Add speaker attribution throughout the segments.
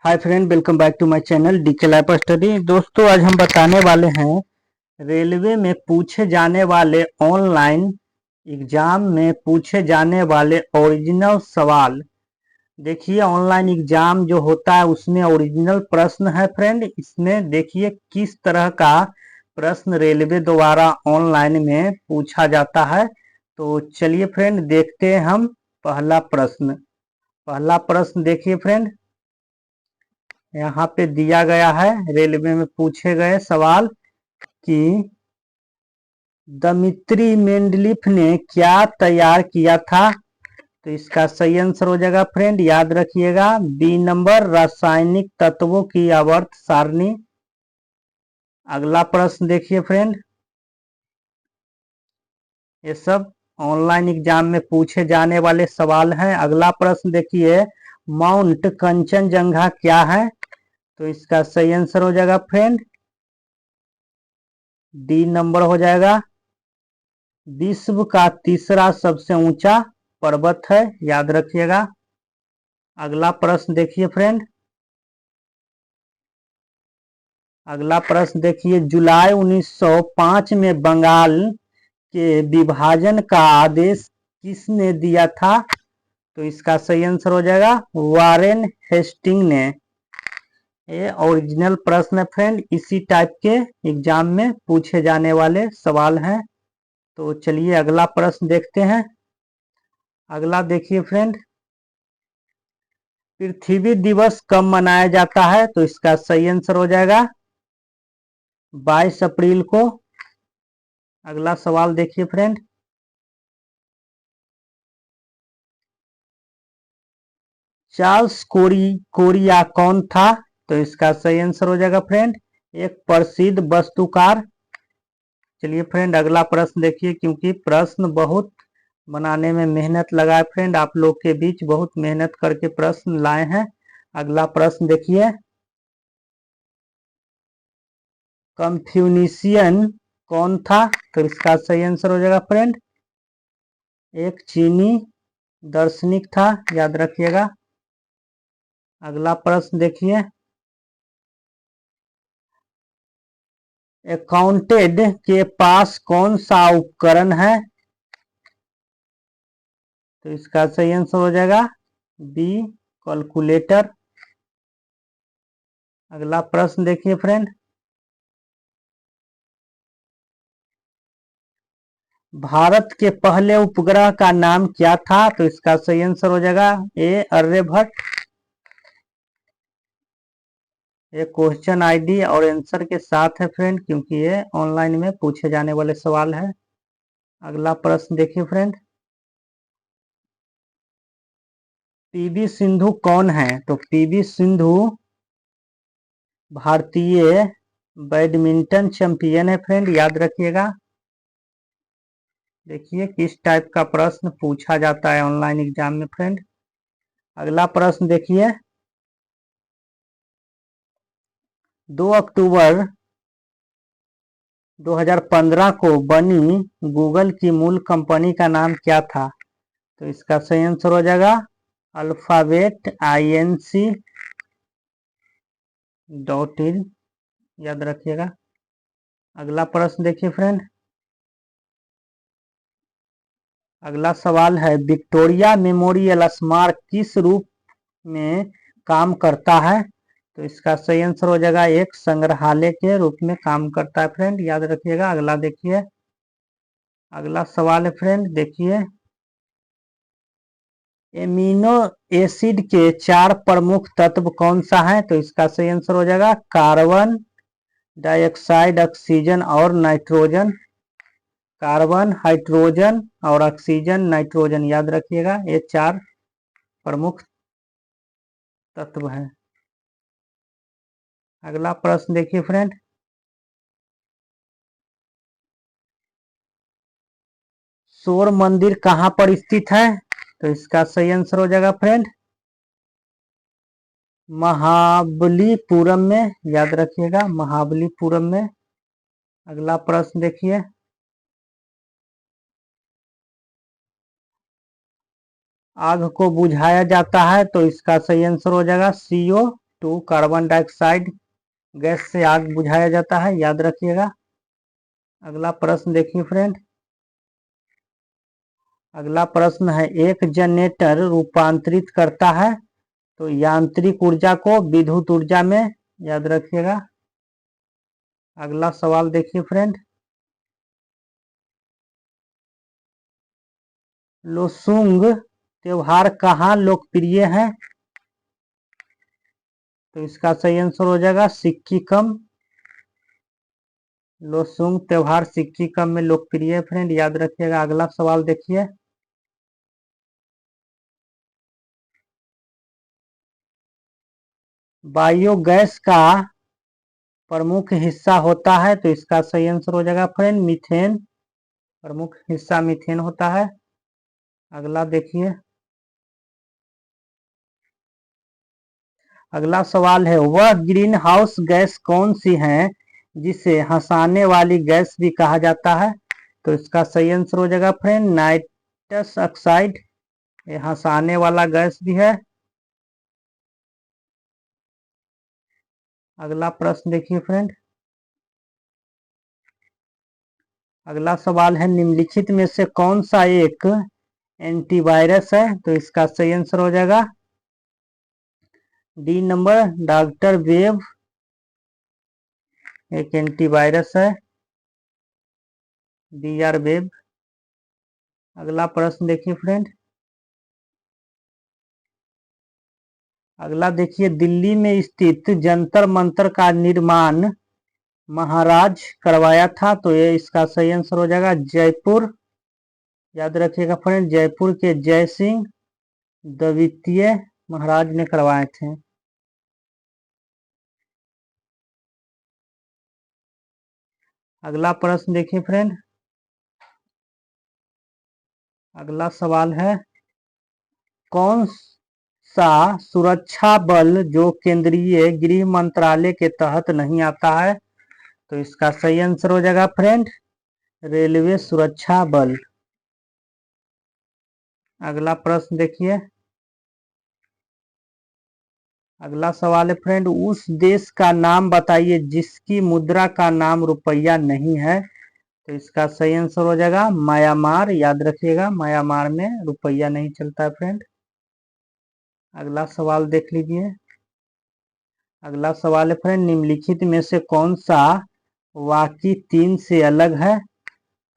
Speaker 1: Hi friend, welcome back to my channel DK life study. दोस्तों, आज हम बताने वाले हैं रेलवे में पूछे जाने वाले ऑनलाइन एग्जाम में पूछे जाने वाले ओरिजिनल सवाल। देखिए, ऑनलाइन एग्जाम जो होता है उसमें ओरिजिनल प्रश्न है फ्रेंड। इसमें देखिए किस तरह का प्रश्न रेलवे द्वारा ऑनलाइन में पूछा जाता है। तो चलिए फ्रेंड, देखते हैं हम पहला प्रश्न देखिए फ्रेंड, यहाँ पे दिया गया है। रेलवे में पूछे गए सवाल कि दमित्री मेंडलीफ ने क्या तैयार किया था। तो इसका सही आंसर हो जाएगा फ्रेंड, याद रखिएगा, बी नंबर, रासायनिक तत्वों की आवर्त सारणी। अगला प्रश्न देखिए फ्रेंड, ये सब ऑनलाइन एग्जाम में पूछे जाने वाले सवाल हैं। अगला प्रश्न देखिए, माउंट कंचनजंगा क्या है। तो इसका सही आंसर हो जाएगा फ्रेंड, डी नंबर हो जाएगा। विश्व का तीसरा सबसे ऊंचा पर्वत है, याद रखिएगा। अगला प्रश्न देखिए फ्रेंड, अगला प्रश्न देखिए, जुलाई 1905 में बंगाल के विभाजन का आदेश किसने दिया था। तो इसका सही आंसर हो जाएगा वारेन हेस्टिंग ने। ये ओरिजिनल प्रश्न है फ्रेंड, इसी टाइप के एग्जाम में पूछे जाने वाले सवाल हैं। तो चलिए अगला प्रश्न देखते हैं। अगला देखिए फ्रेंड, पृथ्वी दिवस कब मनाया जाता है। तो इसका सही आंसर हो जाएगा 22 अप्रैल को। अगला सवाल देखिए फ्रेंड, चार्ल्स कोरिया कौन था। तो इसका सही आंसर हो जाएगा फ्रेंड, एक प्रसिद्ध वास्तुकार। चलिए फ्रेंड अगला प्रश्न देखिए, क्योंकि प्रश्न बहुत बनाने में मेहनत लगा है फ्रेंड, आप लोग के बीच बहुत मेहनत करके प्रश्न लाए हैं। अगला प्रश्न देखिए, कंफ्यूशियन कौन था। तो इसका सही आंसर हो जाएगा फ्रेंड, एक चीनी दार्शनिक था, याद रखिएगा। अगला प्रश्न देखिए, अकाउंटेंट के पास कौन सा उपकरण है। तो इसका सही आंसर हो जाएगा बी, कैलकुलेटर। अगला प्रश्न देखिए फ्रेंड, भारत के पहले उपग्रह का नाम क्या था। तो इसका सही आंसर हो जाएगा ए, आर्यभट्ट। ये क्वेश्चन आईडी और आंसर के साथ है फ्रेंड, क्योंकि ये ऑनलाइन में पूछे जाने वाले सवाल है। अगला प्रश्न देखिए फ्रेंड, पीवी सिंधु कौन है। तो पीवी सिंधु भारतीय बैडमिंटन चैंपियन है फ्रेंड, याद रखिएगा। देखिए किस टाइप का प्रश्न पूछा जाता है ऑनलाइन एग्जाम में फ्रेंड। अगला प्रश्न देखिए, 2 अक्टूबर 2015 को बनी गूगल की मूल कंपनी का नाम क्या था। तो इसका सही आंसर हो जाएगा अल्फाबेट INC .in, याद रखिएगा। अगला प्रश्न देखिए फ्रेंड, अगला सवाल है, विक्टोरिया मेमोरियल स्मारक किस रूप में काम करता है। तो इसका सही आंसर हो जाएगा एक संग्रहालय के रूप में काम करता है फ्रेंड, याद रखिएगा। अगला देखिए, अगला सवाल है फ्रेंड, देखिए, एमिनो एसिड के 4 प्रमुख तत्व कौन सा है। तो इसका सही आंसर हो जाएगा कार्बन डाइऑक्साइड, ऑक्सीजन और नाइट्रोजन। कार्बन, हाइड्रोजन और ऑक्सीजन, नाइट्रोजन, याद रखिएगा, ये 4 प्रमुख तत्व हैं। अगला प्रश्न देखिए फ्रेंड, सौर मंदिर कहाँ पर स्थित है। तो इसका सही आंसर हो जाएगा फ्रेंड महाबलीपुरम में, याद रखिएगा, महाबलीपुरम में। अगला प्रश्न देखिए, आग को बुझाया जाता है। तो इसका सही आंसर हो जाएगा CO। Two carbon dioxide gas से आग बुझाया जाता है, याद रखिएगा। अगला प्रश्न देखिए फ्रेंड। अगला प्रश्न है, एक जनरेटर रूपांतरित करता है तो यांत्रिक ऊर्जा को विद्युत ऊर्जा में, याद रखिएगा। अगला सवाल देखिए फ्रेंड। लोसुंग त्योहार कहाँ लोकप्रिय है? तो इसका सही आंसर हो जाएगा सिक्किम। लोसुंग त्योहार सिक्किम में लोकप्रिय है फ्रेंड, याद रखिएगा। अगला सवाल देखिए। बायोगैस का प्रमुख हिस्सा होता है, तो इसका सही आंसर हो जाएगा फ्रेंड मीथेन। प्रमुख हिस्सा मीथेन होता है। अगला देखिए। अगला सवाल है, वह ग्रीन हाउस गैस कौन सी है जिसे हंसाने वाली गैस भी कहा जाता है? तो इसका सही आंसर हो जाएगा फ्रेंड नाइट्रस ऑक्साइड। ये हंसाने वाला गैस भी है। अगला प्रश्न देखिए फ्रेंड। अगला सवाल है, निम्नलिखित में से कौन सा एक एंटीवायरस है? तो इसका सही आंसर हो जाएगा डी नंबर, डॉक्टर वेब एक एंटीवायरस है, डीआर वेब। अगला प्रश्न देखिए फ्रेंड। अगला देखिए, दिल्ली में स्थित जंतर मंतर का निर्माण महाराज करवाया था, तो ये इसका सही आंसर हो जाएगा जयपुर। याद रखिएगा फ्रेंड, जयपुर के जय सिंह द्वितीय महाराज ने करवाए थे। अगला प्रश्न देखिए फ्रेंड। अगला सवाल है, कौन सा सुरक्षा बल जो केंद्रीय गृह मंत्रालय के तहत नहीं आता है? तो इसका सही आंसर हो जाएगा फ्रेंड रेलवे सुरक्षा बल। अगला प्रश्न देखिए। अगला सवाल है फ्रेंड, उस देश का नाम बताइए जिसकी मुद्रा का नाम रुपया नहीं है? तो इसका सही आंसर हो जाएगा म्यांमार। याद रखिएगा, म्यांमार में रुपया नहीं चलता है फ्रेंड। अगला सवाल देख लीजिए। अगला सवाल है फ्रेंड, निम्नलिखित में से कौन सा बाकी तीन से अलग है?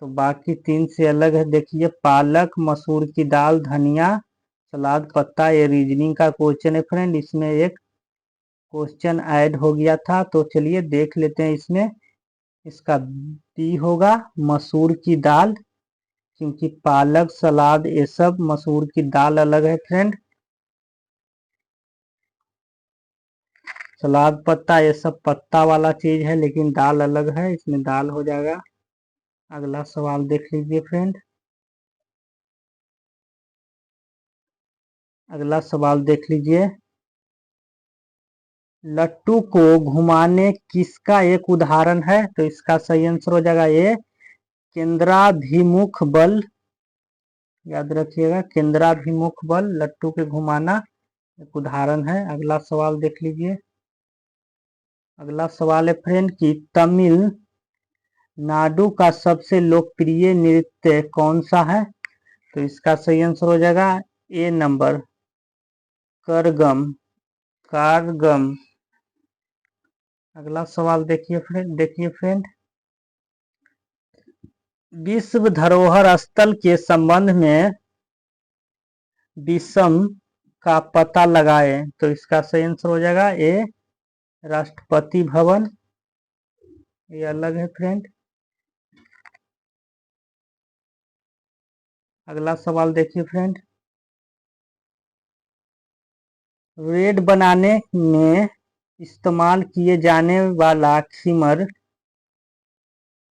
Speaker 1: तो बाकी तीन से अलग है, देखिए, पालक, मसूर की दाल, धनिया, सलाद पत्ता। ये रीजनिंग का क्वेश्चन है फ्रेंड, इसमें एक क्वेश्चन ऐड हो गया था, तो चलिए देख लेते हैं इसमें। इसका बी होगा मसूर की दाल, क्योंकि पालक, सलाद, ये सब मसूर की दाल अलग है फ्रेंड। सलाद पत्ता ये सब पत्ता वाला चीज है, लेकिन दाल अलग है, इसमें दाल हो जाएगा। अगला सवाल देख लीजिए फ्रेंड। अगला सवाल देख लीजिए। लट्टू को घुमाने किसका एक उदाहरण है? तो इसका सही आंसर हो जाएगा ये केंद्राभिमुख बल। याद रखिएगा, केंद्राभिमुख बल लट्टू के घुमाना एक उदाहरण है। अगला सवाल देख लीजिए। अगला सवाल है फ्रेंड कि तमिल नाडु का सबसे लोकप्रिय नृत्य कौन सा है? तो इसका सही आंसर हो जाएगा ए नंबर, करगम, कारगम। अगला सवाल देखिए फ्रेंड। विश्व धरोहर स्थल के संबंध में विषम का पता लगाएं? तो इसका सही आंसर हो जाएगा ए राष्ट्रपति भवन। ये अलग है फ्रेंड। अगला सवाल देखिए फ्रेंड। ब्रेड बनाने में इस्तेमाल किए जाने वाला खीमर,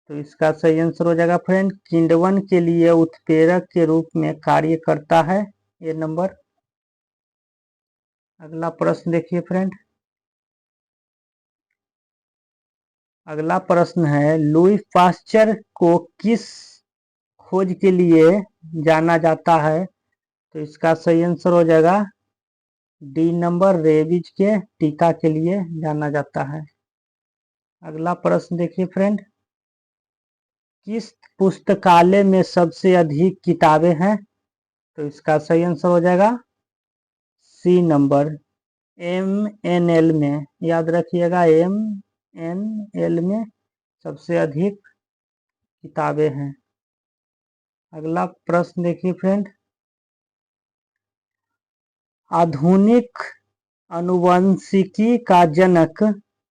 Speaker 1: तो इसका सही आंसर हो जाएगा फ्रेंड किण्वन के लिए उत्प्रेरक के रूप में कार्य करता है, ये नंबर। अगला प्रश्न देखिए फ्रेंड। अगला प्रश्न है, लुई पास्चर को किस खोज के लिए जाना जाता है? तो इसका सही आंसर हो जाएगा डी नंबर रेबीज के टीका के लिए जाना जाता है। अगला प्रश्न देखिए फ्रेंड, किस पुस्तकालय में सबसे अधिक किताबें हैं? तो इसका सही आंसर हो जाएगा सी नंबर MNL में। याद रखिएगा MNL में सबसे अधिक किताबें हैं। अगला प्रश्न देखिए फ्रेंड, आधुनिक अनुवंशिकी का जनक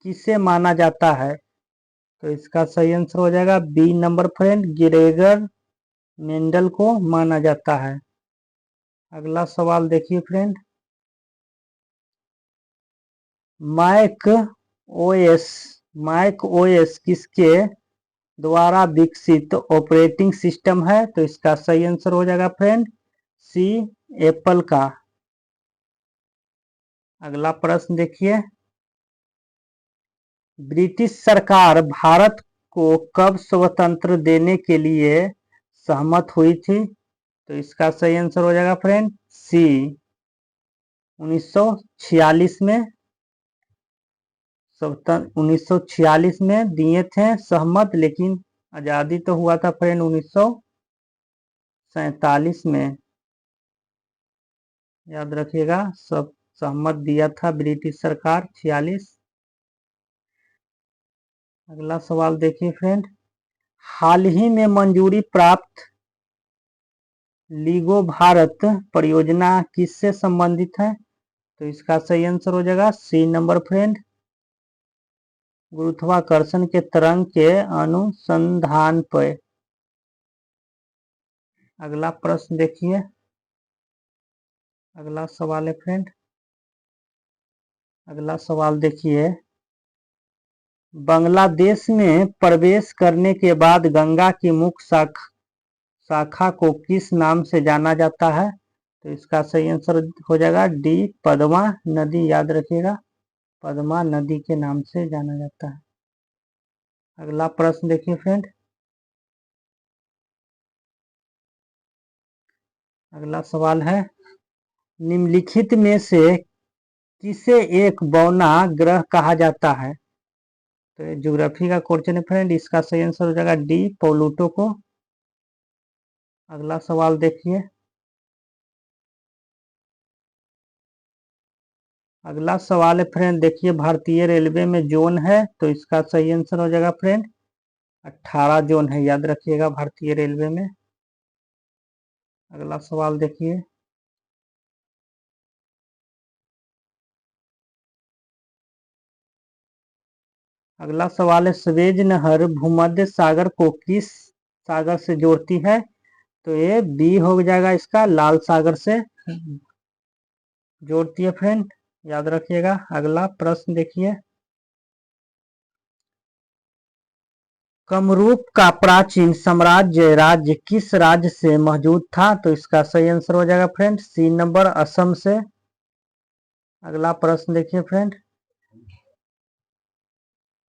Speaker 1: किसे माना जाता है? तो इसका सही आंसर हो जाएगा B number friend, Gregor Mendel को माना जाता है। अगला सवाल देखिए फ्रेंड, मैक ओएस किसके द्वारा विकसित ऑपरेटिंग सिस्टम है? तो इसका सही आंसर हो जाएगा फ्रेंड सी, एप्पल का। अगला प्रश्न देखिए, ब्रिटिश सरकार भारत को कब स्वतंत्र देने के लिए सहमत हुई थी? तो इसका सही आंसर हो जाएगा फ्रेंड सी, 1946 में। 1946 में दिए थे सहमत, लेकिन आज़ादी तो हुआ था फ्रेंड 1947 में। याद रखिएगा, सब सहमत दिया था ब्रिटिश सरकार 46। अगला सवाल देखिए फ्रेंड, हाल ही में मंजूरी प्राप्त लिगो भारत परियोजना किससे संबंधित है? तो इसका सही आंसर हो जाएगा सी नंबर फ्रेंड, गुरुत्वाकर्षण के तरंग के अनुसंधान पर। अगला प्रश्न देखिए, अगला सवाल है फ्रेंड, अगला सवाल देखिए, बांग्लादेश में प्रवेश करने के बाद गंगा की मुख्य शाखा को किस नाम से जाना जाता है? तो इसका सही आंसर हो जाएगा डी, पद्मा नदी। याद रखिएगा, पद्मा नदी के नाम से जाना जाता है। अगला प्रश्न देखिए फ्रेंड, अगला सवाल है, निम्नलिखित में से किसे एक बौना ग्रह कहा जाता है? तो ये ज्योग्राफी का क्वेश्चन है फ्रेंड, इसका सही आंसर हो जाएगा डी, प्लूटो को। अगला सवाल देखिए, अगला सवाल है फ्रेंड, देखिए भारतीय रेलवे में जोन है, तो इसका सही आंसर हो जाएगा फ्रेंड 18 जोन है। याद रखिएगा भारतीय रेलवे में। अगला सवाल देखिए, अगला सवाल है, स्वेज नहर भूमध्य सागर को किस सागर से जोड़ती है? तो ये बी हो जाएगा इसका, लाल सागर से जोड़ती है फ्रेंड। याद रखिएगा। अगला प्रश्न देखिए, कमरूप का प्राचीन साम्राज्य राज्य किस राज्य से मौजूद था? तो इसका सही आंसर हो जाएगा फ्रेंड सी नंबर, असम से। अगला प्रश्न देखिए फ्रेंड,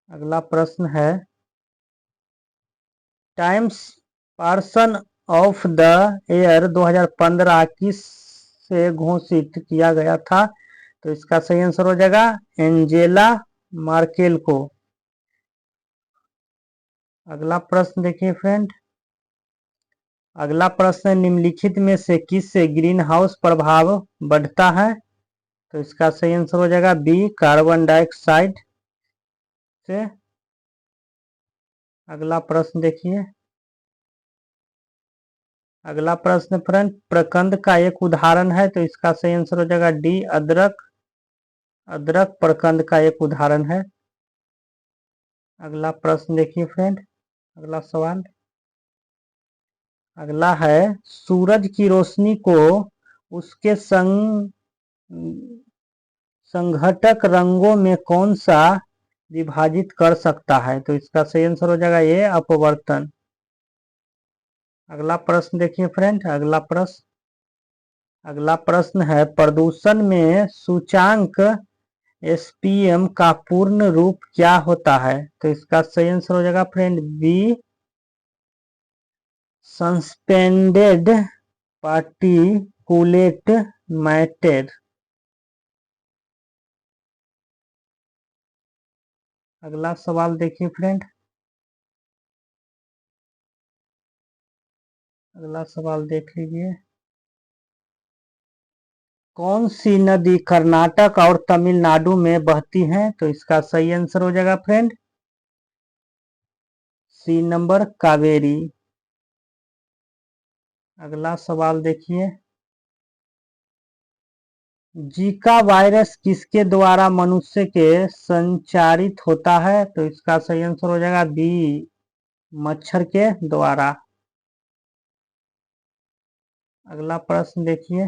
Speaker 1: अगला प्रश्न है, times person of the year 2015 किस से घोषित किया गया था? तो इसका सही आंसर हो जाएगा एंजेला मार्केल को। अगला प्रश्न देखिए फ्रेंड, अगला प्रश्न, निम्नलिखित में से किससे ग्रीन हाउस प्रभाव बढ़ता है? तो इसका सही आंसर हो जाएगा बी, कार्बन डाइऑक्साइड से। अगला प्रश्न देखिए, अगला प्रश्न फ्रेंड, प्रकंद का एक उदाहरण है, तो इसका सही आंसर हो जाएगा डी, अदरक। अदरक प्रकंद का एक उदाहरण है। अगला प्रश्न देखिए फ्रेंड, अगला सवाल, अगला है, सूरज की रोशनी को उसके संघटक रंगों में कौन सा विभाजित कर सकता है? तो इसका सही आंसर हो जाएगा ये, अपवर्तन। अगला प्रश्न देखिए फ्रेंड, अगला प्रश्न है, प्रदूषण में सूचांक SPM का पूर्ण रूप क्या होता है? तो इसका सही आंसर हो जाएगा friend B, suspended particulate matter. अगला सवाल देखिए फ्रेंड। अगला सवाल देख लीजिए। कौन सी नदी कर्नाटक और तमिलनाडु में बहती है? तो इसका सही आंसर हो जाएगा फ्रेंड सी नंबर कावेरी। अगला सवाल देखिए। जीका वायरस किसके द्वारा मनुष्य के संचारित होता है? तो इसका सही आंसर हो जाएगा बी मच्छर के द्वारा। अगला प्रश्न देखिए।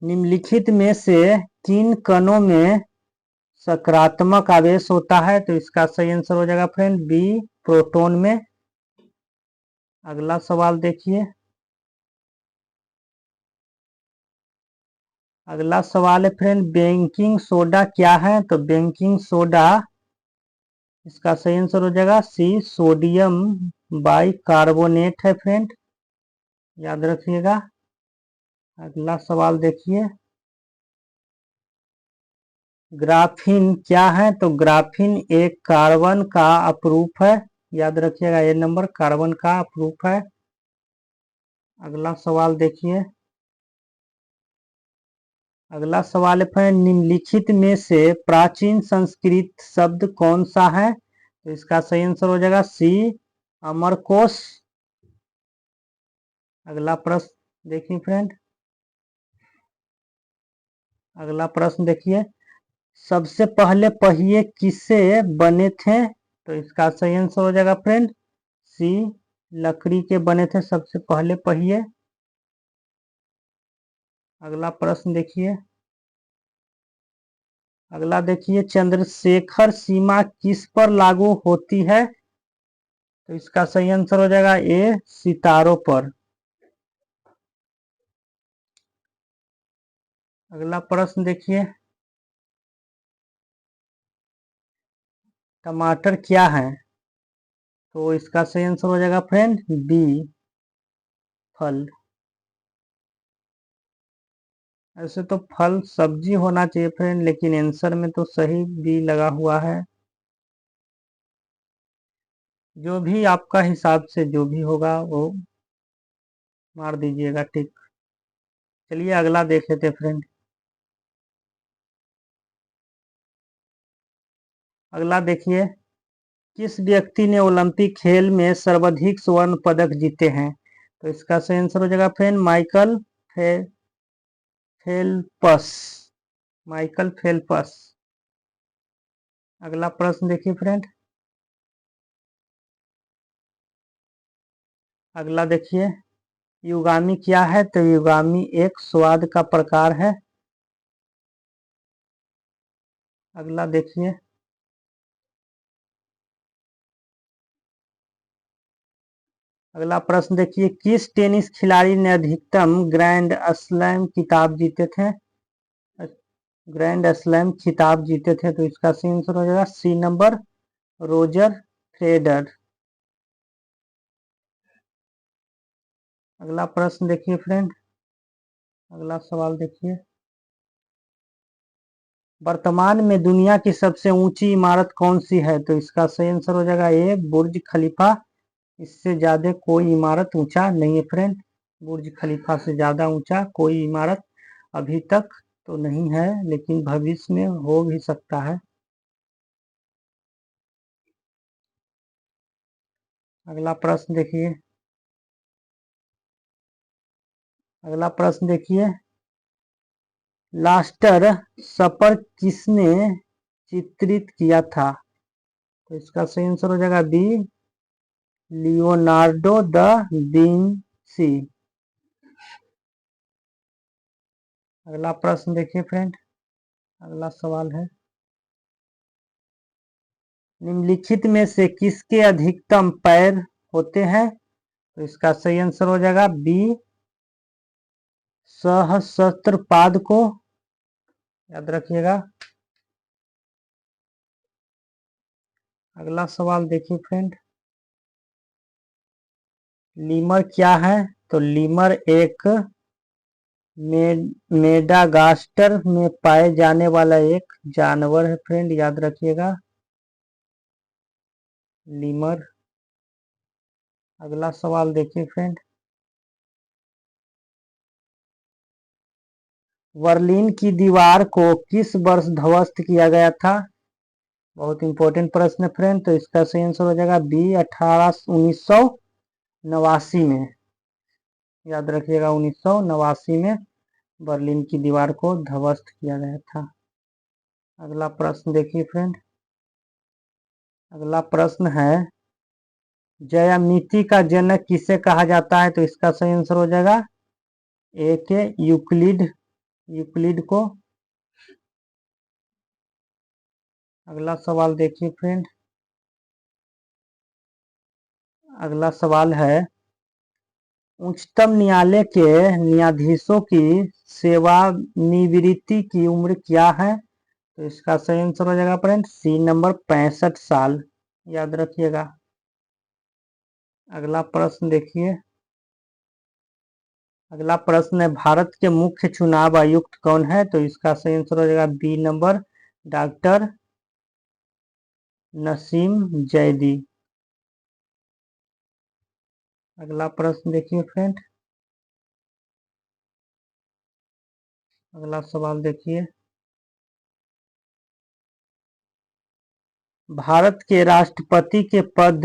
Speaker 1: निम्नलिखित में से किन कणों में सकारात्मक आवेश होता है? तो इसका सही आंसर हो जाएगा फ्रेंड बी प्रोटॉन में। अगला सवाल देखिए। अगला सवाल है फ्रेंड बेकिंग सोडा क्या है? तो बेकिंग सोडा इसका सही आंसर हो जाएगा सी सोडियम बाइकार्बोनेट है फ्रेंड, याद रखिएगा। अगला सवाल देखिए। ग्राफीन क्या है? तो ग्राफीन एक कार्बन का अपरूप है, याद रखिएगा ये नंबर कार्बन का अपरूप है। अगला सवाल देखिए। अगला सवाल है फ्रेंड निम्नलिखित में से प्राचीन संस्कृत शब्द कौन सा है? तो इसका सही आंसर हो जाएगा सी अमरकोश। अगला प्रश्न देखिए फ्रेंड। अगला प्रश्न देखिए। सबसे पहले पहिए किससे बने थे? तो इसका सही आंसर हो जाएगा फ्रेंड सी लकड़ी के बने थे सबसे पहले पहिए। अगला प्रश्न देखिए। अगला देखिए चंद्रशेखर सीमा किस पर लागू होती है? तो इसका सही आंसर हो जाएगा ए सितारों पर। अगला प्रश्न देखिए। टमाटर क्या है? तो इसका सही आंसर हो जाएगा फ्रेंड बी फल। ऐसे तो फल सब्जी होना चाहिए फ्रेंड, लेकिन आंसर में तो सही बी लगा हुआ है। जो भी आपका हिसाब से जो भी होगा वो मार दीजिएगा, ठीक। चलिए अगला देख लेते फ्रेंड। अगला देखिए। किस व्यक्ति ने ओलंपिक खेल में सर्वाधिक स्वर्ण पदक जीते हैं? तो इसका सही आंसर हो जाएगा friend Michael Phelps. Michael Phelps. अगला प्रश्न देखिए फ्रेंड। अगला देखिए। युगामी क्या है? तो युगामी एक स्वाद का प्रकार है। अगला देखिए। अगला प्रश्न देखिए। किस टेनिस खिलाड़ी ने अधिकतम ग्रैंड स्लैम खिताब जीते थे? ग्रैंड स्लैम खिताब जीते थे, तो इसका सही आंसर हो जाएगा सी नंबर रोजर फेडरर। अगला प्रश्न देखिए फ्रेंड। अगला सवाल देखिए। वर्तमान में दुनिया की सबसे ऊंची इमारत कौन सी है? तो इसका सही आंसर हो जाएगा ए बुर्ज खलीफा। इससे ज्यादा कोई इमारत ऊंचा नहीं है फ्रेंड। बुर्ज खलीफा से ज्यादा ऊंचा कोई इमारत अभी तक तो नहीं है, लेकिन भविष्य में हो भी सकता है। अगला प्रश्न देखिए। अगला प्रश्न देखिए। लास्टर सपर किसने चित्रित किया था? तो इसका सही आंसर हो जाएगा बी लियोनार्डो द विंसी। अगला प्रश्न देखिए फ्रेंड। अगला सवाल है निम्नलिखित में से किसके अधिकतम पैर होते हैं? तो इसका सही आंसर हो जाएगा बी सहस्त्रपाद को, याद रखिएगा। अगला सवाल देखिए फ्रेंड। लीमर क्या है? तो लीमर एक मेडागास्कर में पाए जाने वाला एक जानवर है फ्रेंड, याद रखिएगा, लीमर। अगला सवाल देखिए फ्रेंड, बर्लिन की दीवार को किस वर्ष ध्वस्त किया गया था? बहुत इंपॉर्टेंट प्रश्न है फ्रेंड, तो इसका सही आंसर हो जाएगा बी 1989 में। याद रखिएगा 1989 में बर्लिन की दीवार को ध्वस्त किया गया था। अगला प्रश्न देखिए फ्रेंड, अगला प्रश्न है, ज्यामिति का जनक किसे कहा जाता है? तो इसका सही आंसर हो जाएगा ए के यूक्लिड को। अगला सवाल देखिए फ्रेंड, अगला सवाल है, उच्चतम न्यायालय के न्यायाधीशों की सेवानिवृत्ति की उम्र क्या है? तो इसका सही आंसर हो जाएगा फ्रेंड सी नंबर 65 साल। याद रखिएगा। अगला प्रश्न देखिए, अगला प्रश्न है, भारत के मुख्य चुनाव आयुक्त कौन है? तो इसका सही आंसर हो जाएगा B number doctor Nasim Zaidi. अगला प्रश्न देखिए फ्रेंड, अगला सवाल देखिए, भारत के राष्ट्रपति के पद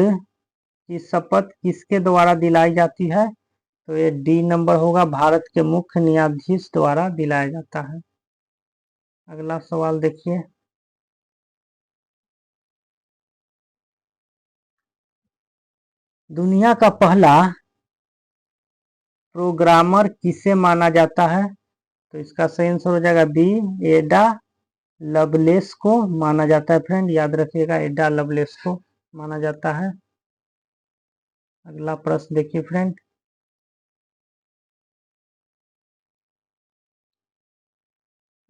Speaker 1: की शपथ किसके द्वारा दिलाई जाती है? तो ये डी नंबर होगा, भारत के मुख्य न्यायाधीश द्वारा दिलाया जाता है। अगला सवाल देखिए, दुनिया का पहला प्रोग्रामर किसे माना जाता है? तो इसका सही आंसर हो जाएगा बी एडा लवलेस को माना जाता है फ्रेंड। याद रखिएगा, एडा लवलेस को माना जाता है। अगला प्रश्न देखिए फ्रेंड,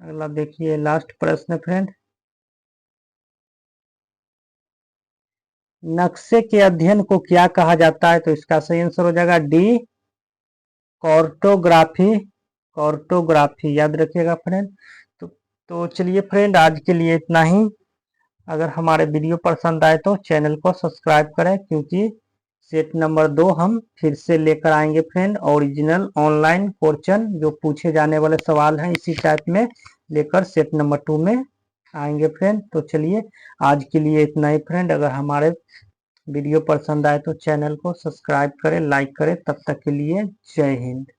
Speaker 1: अगला देखिए लास्ट प्रश्न फ्रेंड, नक्शे के अध्ययन को क्या कहा जाता है? तो इसका सही आंसर हो जाएगा डी कार्टोग्राफी। कार्टोग्राफी याद रखिएगा फ्रेंड। तो चलिए फ्रेंड, आज के लिए इतना ही। अगर हमारे वीडियो पसंद आए तो चैनल को सब्सक्राइब करें, क्योंकि सेट नंबर 2 हम फिर से लेकर आएंगे फ्रेंड। ओरिजिनल ऑनलाइन क्वेश्चन जो पूछे जाने वाले सवाल हैं इसी टाइप में लेकर सेट नंबर 2 में आएंगे फ्रेंड। तो चलिए आज के लिए इतना ही फ्रेंड। अगर हमारे वीडियो पसंद आए तो चैनल को सब्सक्राइब करें, लाइक करें। तब तक के लिए जय हिंद।